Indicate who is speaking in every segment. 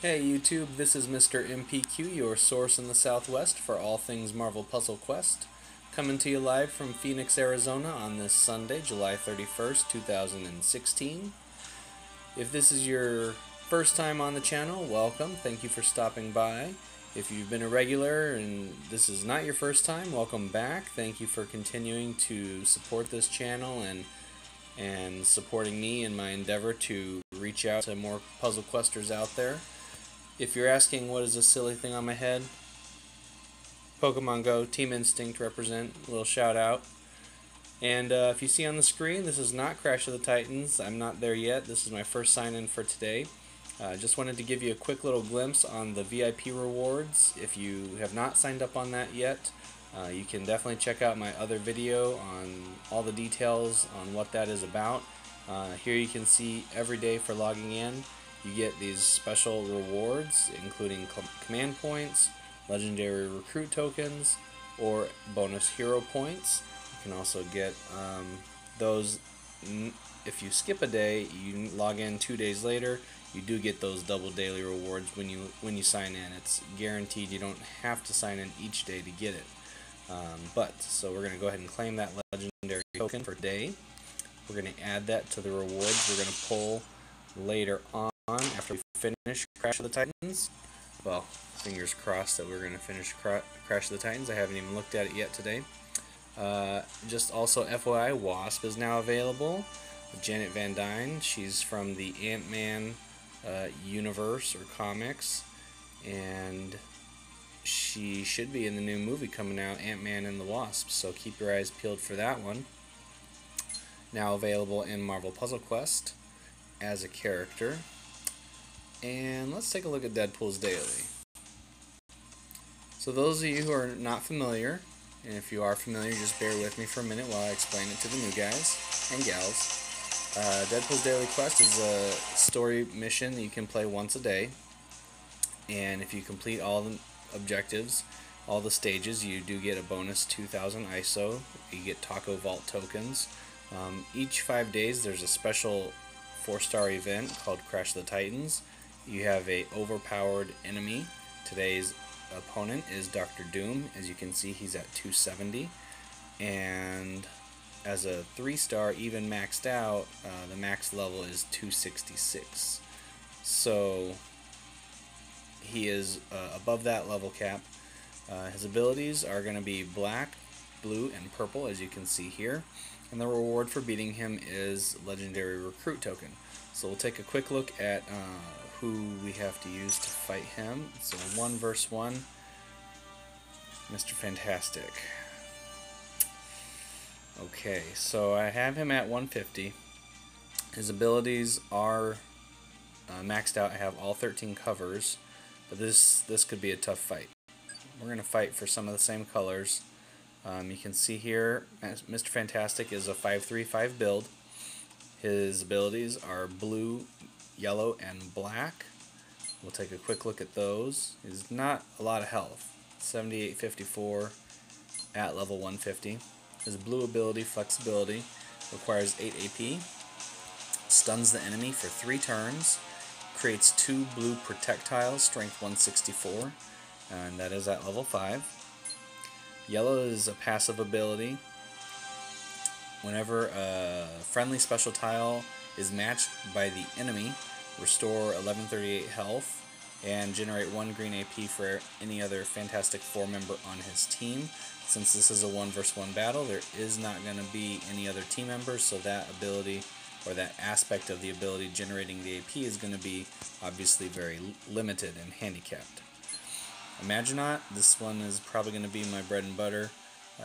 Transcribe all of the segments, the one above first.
Speaker 1: Hey YouTube, this is Mr. MPQ, your source in the Southwest for all things Marvel Puzzle Quest. Coming to you live from Phoenix, Arizona on this Sunday, July 31st, 2016. If this is your first time on the channel, welcome. Thank you for stopping by. If you've been a regular and this is not your first time, welcome back. Thank you for continuing to support this channel and supporting me in my endeavor to reach out to more puzzle questers out there. If you're asking what is this silly thing on my head, Pokemon Go, Team Instinct represent, a little shout out. And if you see on the screen, this is not Crash of the Titans. I'm not there yet. This is my first sign in for today. Just wanted to give you a quick little glimpse on the VIP rewards. If you have not signed up on that yet, you can definitely check out my other video on all the details on what that is about. Here you can see every day for logging in. You get these special rewards, including command points, legendary recruit tokens, or bonus hero points. You can also get those if you skip a day. You log in 2 days later. You do get those double daily rewards when you sign in. It's guaranteed. You don't have to sign in each day to get it. So we're going to go ahead and claim that legendary token for day. We're going to add that to the rewards we're going to pull later on after we finish Crash of the Titans. Well, fingers crossed that we're going to finish Crash of the Titans. I haven't even looked at it yet today. Just also FYI, Wasp is now available. Janet Van Dyne, she's from the Ant-Man universe or comics, and she should be in the new movie coming out, Ant-Man and the Wasp, so keep your eyes peeled for that one. Now available in Marvel Puzzle Quest as a character. And let's take a look at Deadpool's daily. So those of you who are not familiar, and if you are familiar, just bear with me for a minute while I explain it to the new guys and gals. Deadpool's daily quest is a story mission that you can play once a day, and if you complete all the objectives, all the stages, you do get a bonus 2,000 ISO. You get Taco Vault tokens. Each 5 days there's a special 4-star event called Crash the Titans. You have a overpowered enemy. Today's opponent is Dr. Doom. As you can see, he's at 270, and as a 3-star, even maxed out, the max level is 266. So he is above that level cap. His abilities are going to be black, blue, and purple, as you can see here. And the reward for beating him is legendary recruit token. So we'll take a quick look at who we have to use to fight him. So 1 versus 1, Mr. Fantastic. Okay, so I have him at 150. His abilities are maxed out. I have all 13 covers, but this could be a tough fight. We're going to fight for some of the same colors. You can see here, Mr. Fantastic is a 5-3-5 build. His abilities are blue, yellow, and black. We'll take a quick look at those. He's not a lot of health. 7854 at level 150. His blue ability, Flexibility, requires 8 AP. Stuns the enemy for 3 turns. Creates 2 blue projectiles, strength 164. And that is at level 5. Yellow is a passive ability. Whenever a friendly special tile is matched by the enemy, restore 1138 health and generate 1 green AP for any other Fantastic Four member on his team. Since this is a 1 versus 1 battle, there is not going to be any other team members, so that ability or that aspect of the ability generating the AP is going to be obviously very limited and handicapped. Imaginaut, this one is probably going to be my bread and butter,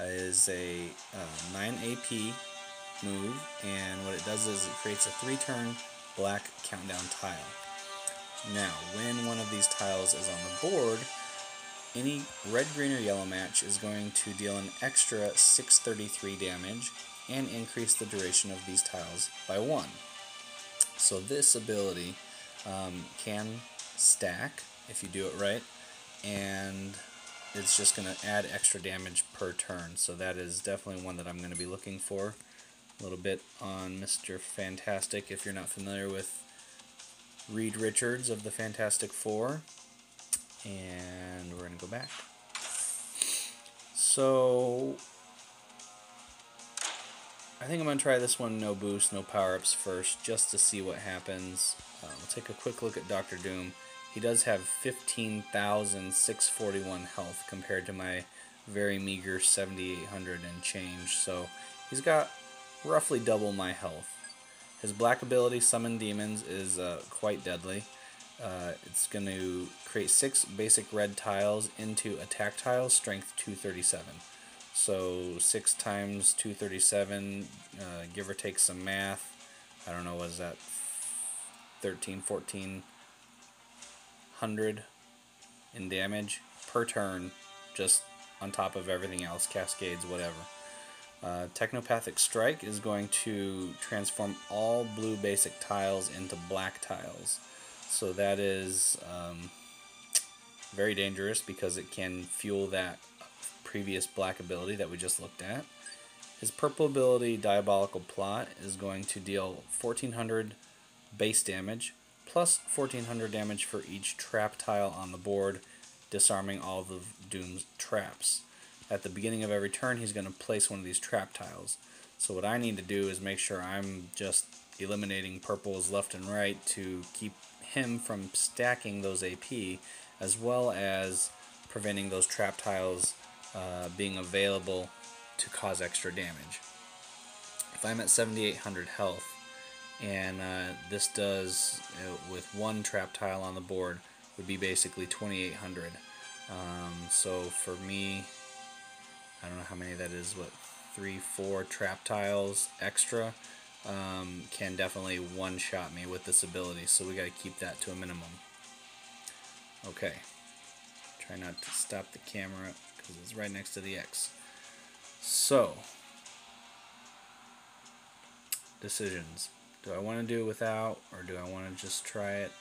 Speaker 1: is a 9 AP move, and what it does is it creates a 3-turn black countdown tile. Now, when one of these tiles is on the board, any red, green, or yellow match is going to deal an extra 633 damage and increase the duration of these tiles by 1. So this ability can stack if you do it right, and it's just going to add extra damage per turn. So that is definitely one that I'm going to be looking for. A little bit on Mr. Fantastic if you're not familiar with Reed Richards of the Fantastic Four. And we're going to go back. So I think I'm going to try this one no boost, no power-ups first, just to see what happens. We'll take a quick look at Dr. Doom. He does have 15,641 health compared to my very meager 7,800 and change, so he's got roughly double my health. His black ability, Summon Demons, is quite deadly. It's going to create 6 basic red tiles into attack tiles, strength 237. So 6 times 237, give or take some math. I don't know, what is that? 1,400 in damage per turn, just on top of everything else, cascades, whatever. Technopathic Strike is going to transform all blue basic tiles into black tiles. So that is very dangerous because it can fuel that previous black ability that we just looked at. His purple ability, Diabolical Plot, is going to deal 1,400 base damage plus 1,400 damage for each trap tile on the board, disarming all of Doom's traps. At the beginning of every turn, he's going to place one of these trap tiles. So what I need to do is make sure I'm just eliminating purples left and right to keep him from stacking those AP, as well as preventing those trap tiles being available to cause extra damage. If I'm at 7,800 health, and this does, with one trap tile on the board, would be basically 2,800. So for me, I don't know how many that is, what, 3-4 trap tiles extra can definitely one-shot me with this ability, so we got to keep that to a minimum. Okay, try not to stop the camera because it's right next to the X. So, decisions. Do I want to do it without, or do I want to just try it?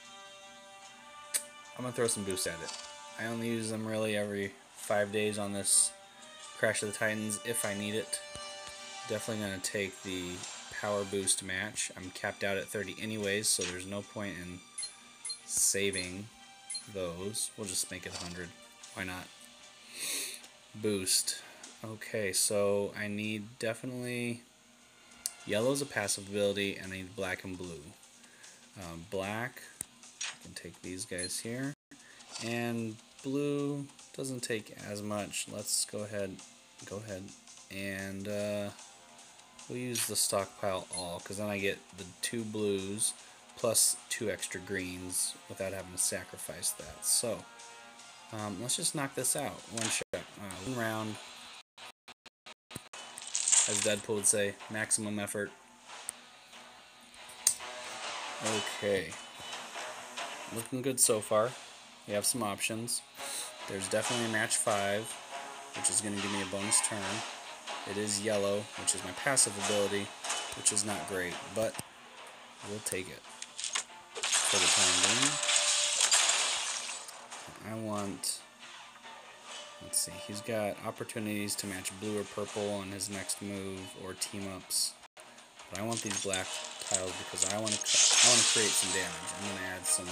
Speaker 1: I'm going to throw some boosts at it. I only use them really every 5 days on this Crash of the Titans if I need it. Definitely going to take the power boost match. I'm capped out at 30 anyways, so there's no point in saving those. We'll just make it 100. Why not? Boost. Okay, so I need definitely... Yellow's a passive ability, and I need black and blue. Black, I can take these guys here. And blue doesn't take as much. Let's go ahead and we'll use the stockpile all, because then I get the 2 blues plus 2 extra greens without having to sacrifice that. So let's just knock this out. One shot, one round. As Deadpool would say, maximum effort. Okay, looking good so far. We have some options. There's definitely a match 5, which is going to give me a bonus turn. It is yellow, which is my passive ability, which is not great, but we'll take it for the time being. I want, let's see, he's got opportunities to match blue or purple on his next move or team-ups, but I want these black tiles because I want to create some damage. I'm going to add some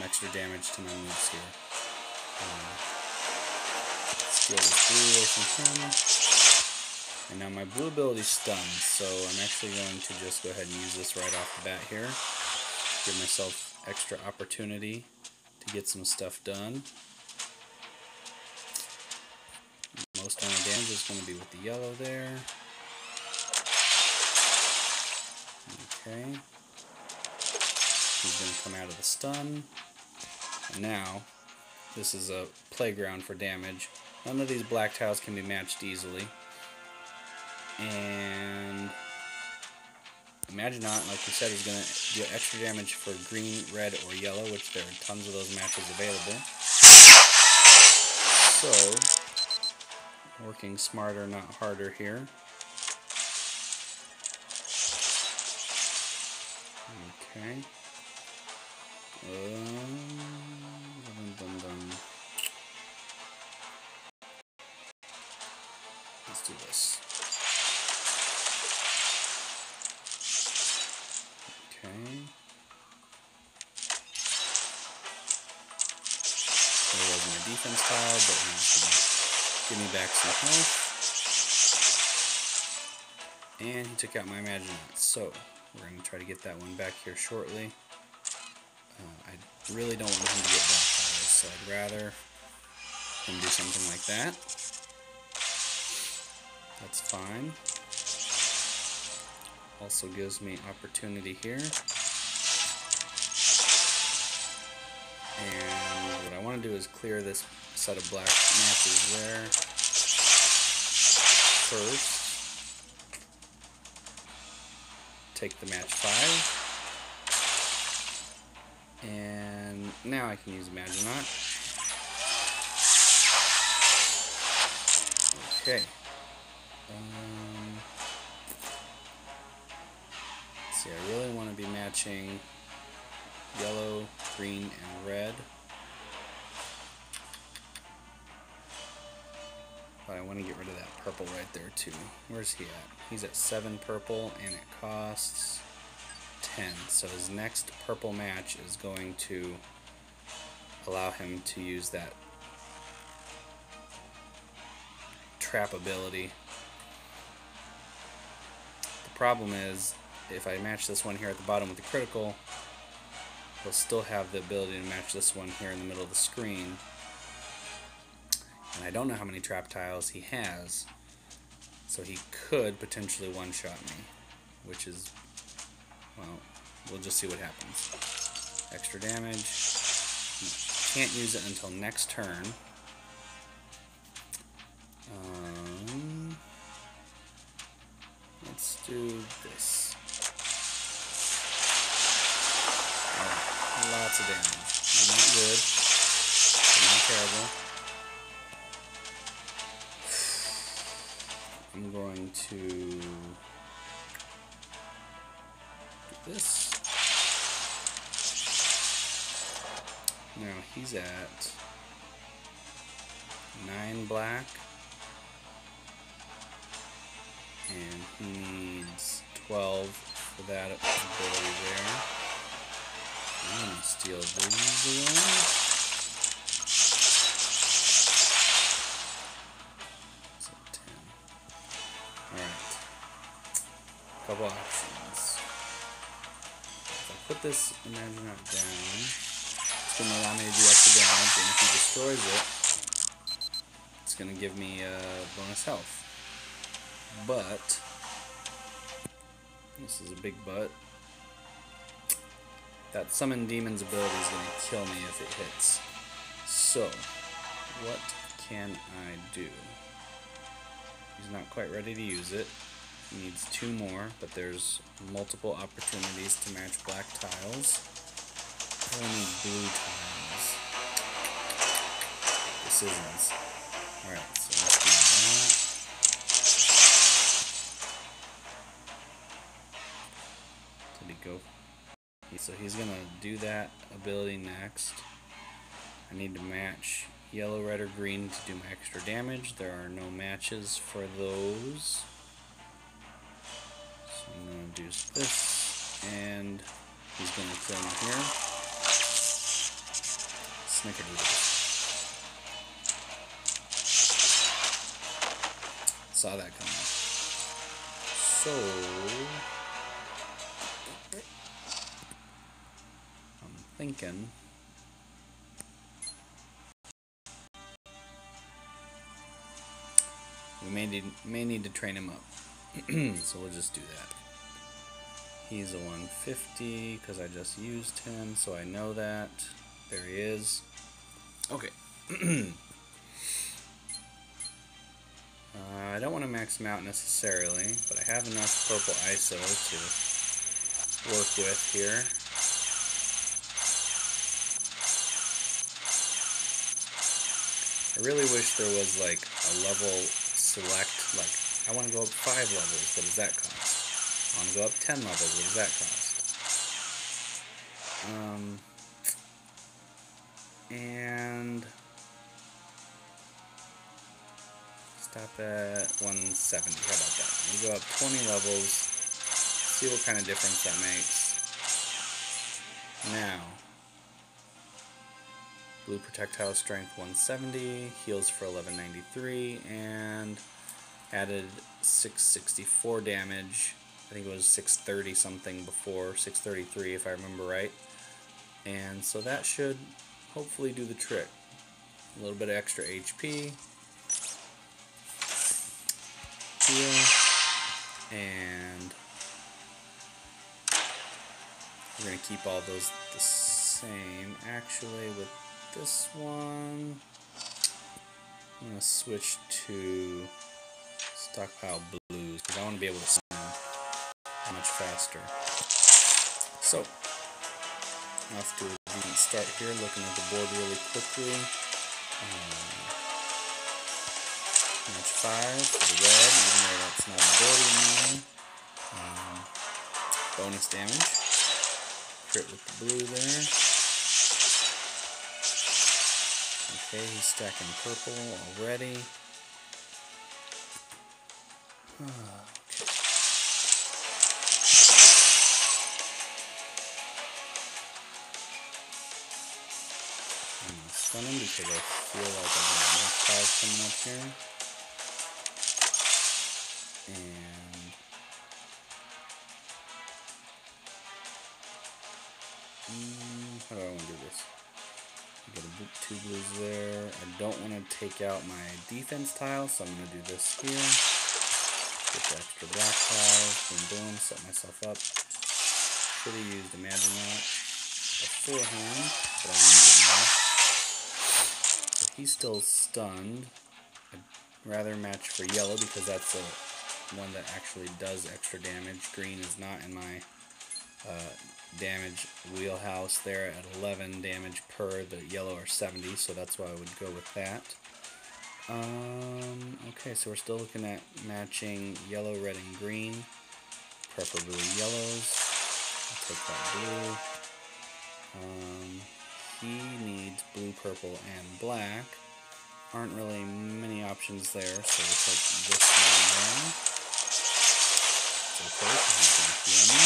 Speaker 1: extra damage to my moves here. Steal this blue away from him. And now my blue ability is stunned, so I'm actually going to just go ahead and use this right off the bat here. Give myself extra opportunity to get some stuff done. Most of my damage is going to be with the yellow there. Okay. He's going to come out of the stun. And now, this is a playground for damage. None of these black tiles can be matched easily. And Imaginot, like we said, is going to deal extra damage for green, red, or yellow, which there are tons of those matches available. So, working smarter, not harder here. Okay. Let's do this. Okay. There was my defense tile, but he's going to give me back some health. And he took out my Imaginate, so we're going to try to get that one back here shortly. I really don't want him to get black tiles, so I'd rather him do something like that. That's fine. Also gives me opportunity here. And what I want to do is clear this set of black matches there first. Take the match 5. And now I can use Imaginate. Okay. Let's see, I really want to be matching yellow, green, and red. But I want to get rid of that purple right there too. Where's he at? He's at 7 purple and it costs 10. So his next purple match is going to allow him to use that trap ability. The problem is, if I match this one here at the bottom with the critical, he'll still have the ability to match this one here in the middle of the screen. And I don't know how many trap tiles he has, so he could potentially one-shot me, which is, well, we'll just see what happens. Extra damage. He can't use it until next turn. Let's do this. Alright, lots of damage. Not good. Not terrible. I'm going to do this. Now he's at 9 black. And he needs 12 for that ability there. I'm going to steal these away. So 10. Alright. Couple options. If I put this Imaginate down, it's going to allow me to do extra damage, and if he destroys it, it's going to give me bonus health. But, this is a big but, that Summon Demon's ability is going to kill me if it hits. So, what can I do? He's not quite ready to use it. He needs 2 more, but there's multiple opportunities to match black tiles. I need blue tiles. Decisions. Alright, so let's do that. Did he go? So he's going to do that ability next. I need to match yellow, red, or green to do my extra damage. There are no matches for those. So I'm going to do this, and he's going to kill me here. Snickerdoodle. Saw that coming. So I'm thinking we may need to train him up. So we'll just do that. He's a 150 because I just used him, so I know that. There he is. Okay. I don't want to max him out necessarily, but I have enough purple ISO to work with here. I really wish there was like a level select, like I want to go up 5 levels, what does that cost? I want to go up 10 levels, what does that cost? And stop at 170, how about that? We go up 20 levels, see what kind of difference that makes. Now, Blue projectile strength 170, heals for 1193, and added 664 damage. I think it was 630 something before, 633 if I remember right. And so that should hopefully do the trick. A little bit of extra HP. Heal. And we're going to keep all those the same. Actually, with this one, I'm going to switch to stockpile blues because I want to be able to spin much faster. So, off to a decent start here, looking at the board really quickly. Match 5 for the red, even though that's not an ability of mine. Bonus damage. Crit with the blue there. Okay, he's stacking purple already. I'm going to stun him because I feel like I'm going to have match 5 coming up here. And how do I want to do this? Get two blues there. I don't want to take out my defense tile, so I'm going to do this here. Get the extra black tiles. Boom, boom. Set myself up. Should have used Imagine that beforehand, but I need it now. So he's still stunned. I'd rather match for yellow because that's the one that actually does extra damage. Green is not in my damage wheelhouse there at 11 damage per. The yellow are 70, so that's why I would go with that. Okay, so we're still looking at matching yellow, red, and green, preferably yellows. I'll take that blue. He needs blue, purple, and black. Aren't really many options there, so we'll take this one there. It's okay, because he's going to heal me.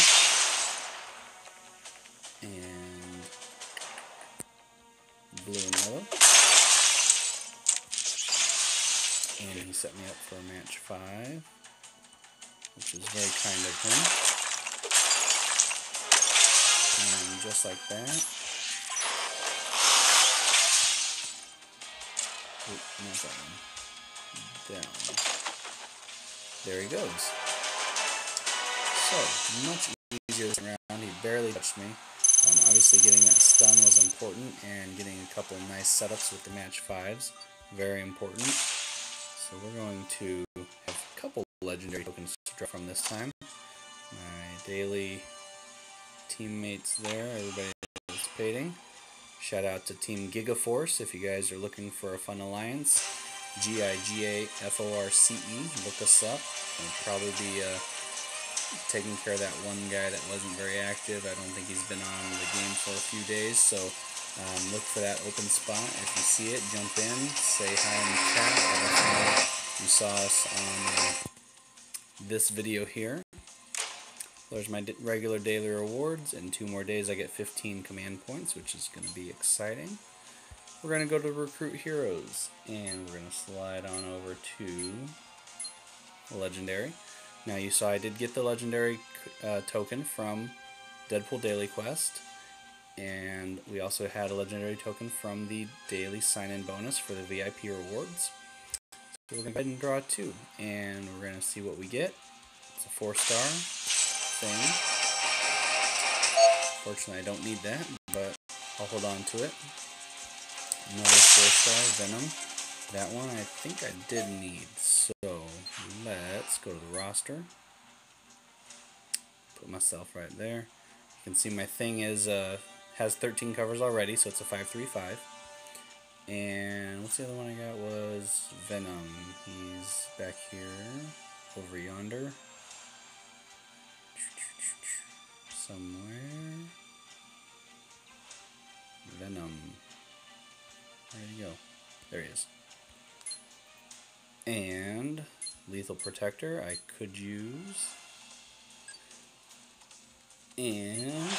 Speaker 1: And blue and yellow. And he set me up for a match 5, which is very kind of him. And just like that. Oop, not that one. Down. There he goes. So, much easier this round. He barely touched me. Obviously getting that stun was important, and getting a couple nice setups with the match 5s, very important. So we're going to have a couple legendary tokens to draw from this time. My daily teammates there, everybody participating. Shout out to Team Gigaforce if you guys are looking for a fun alliance. GIGAFORCE, look us up. We'll probably be taking care of that one guy that wasn't very active. I don't think he's been on the game for a few days, so look for that open spot. If you see it, jump in, say hi in the chat, let us know you saw us on this video here. There's my regular daily rewards. In 2 more days I get 15 command points, which is going to be exciting. We're going to go to Recruit Heroes, and we're going to slide on over to Legendary. Now you saw I did get the Legendary token from Deadpool Daily Quest, and we also had a Legendary token from the Daily Sign-In bonus for the VIP rewards. So we're going to go ahead and draw 2, and we're going to see what we get. It's a 4-star thing. Fortunately, I don't need that, but I'll hold on to it. Another 4-star Venom. That one I think I did need, so let's go to the roster. Put myself right there. You can see my thing is has 13 covers already, so it's a 5/3/5. And what's the other one I got was Venom. He's back here, over yonder. Somewhere. Venom. Where'd he go? There he is. And Lethal Protector I could use. And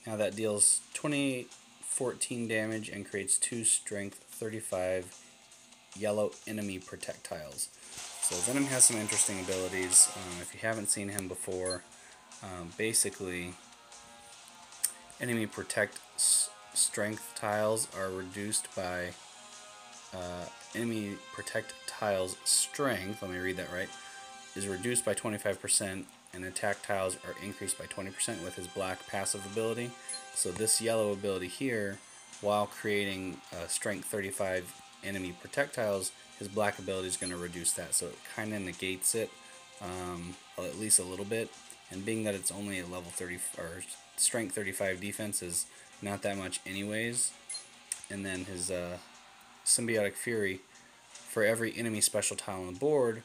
Speaker 1: now that deals 28 14 damage and creates 2 strength 35 yellow enemy projectiles. So Venom has some interesting abilities. If you haven't seen him before, basically enemy protect strength tiles are reduced by enemy protect tiles strength, let me read that right, is reduced by 25%, and attack tiles are increased by 20% with his black passive ability. So this yellow ability here, while creating strength 35 enemy projectiles, his black ability is going to reduce that, so it kind of negates it, at least a little bit. And being that it's only a level 30 or strength 35 defense is not that much anyways. And then his symbiotic fury, for every enemy special tile on the board,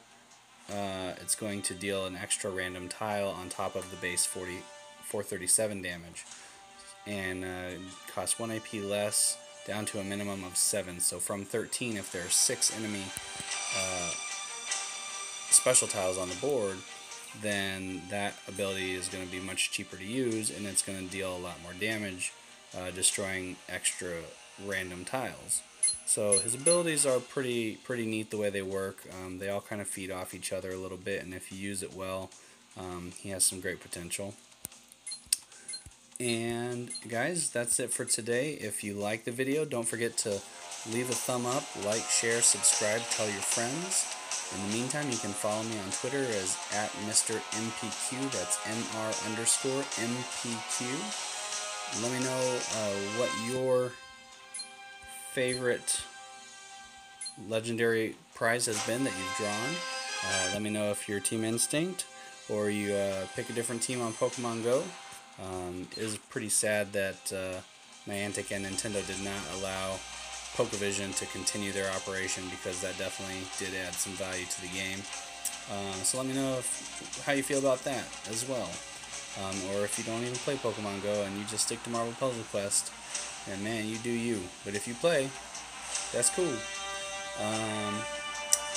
Speaker 1: it's going to deal an extra random tile on top of the base 437 damage, and costs 1 AP less, down to a minimum of 7. So from 13, if there are 6 enemy special tiles on the board, then that ability is going to be much cheaper to use, and it's going to deal a lot more damage, destroying extra random tiles. So his abilities are pretty neat the way they work. They all kind of feed off each other a little bit, and if you use it well, he has some great potential. And guys, that's it for today. If you like the video, don't forget to leave a thumb up, like, share, subscribe, tell your friends. In the meantime, you can follow me on Twitter as @MrMPQ. That's MR_MPQ. Let me know what your favorite legendary prize has been that you've drawn. Let me know if you're Team Instinct or you pick a different team on Pokemon Go. It is pretty sad that Niantic and Nintendo did not allow Pokevision to continue their operation, because that definitely did add some value to the game. So let me know how you feel about that as well. Or if you don't even play Pokemon Go and you just stick to Marvel Puzzle Quest, and man, you do you. But if you play, that's cool.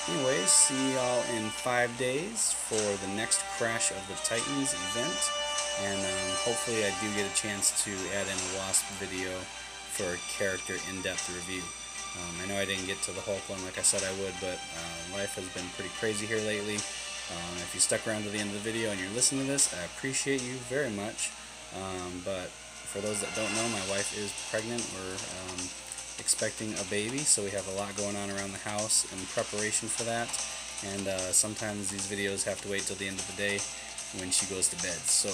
Speaker 1: Anyways, see y'all in 5 days for the next Crash of the Titans event. And hopefully I do get a chance to add in a Wasp video for a character in-depth review. I know I didn't get to the Hulk one like I said I would, but life has been pretty crazy here lately. If you stuck around to the end of the video and you're listening to this, I appreciate you very much. But for those that don't know, my wife is pregnant. We're expecting a baby, so we have a lot going on around the house in preparation for that. And sometimes these videos have to wait till the end of the day when she goes to bed. So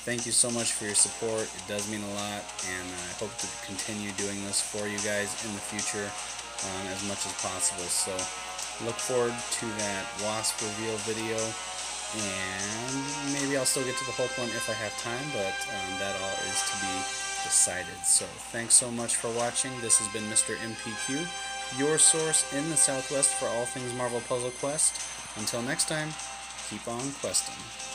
Speaker 1: thank you so much for your support. It does mean a lot, and I hope to continue doing this for you guys in the future as much as possible. So look forward to that Wasp reveal video, and maybe I'll still get to the Hulk one if I have time, but that all is to be decided. So thanks so much for watching. This has been Mr. MPQ, your source in the Southwest for all things Marvel Puzzle Quest. Until next time, keep on questing.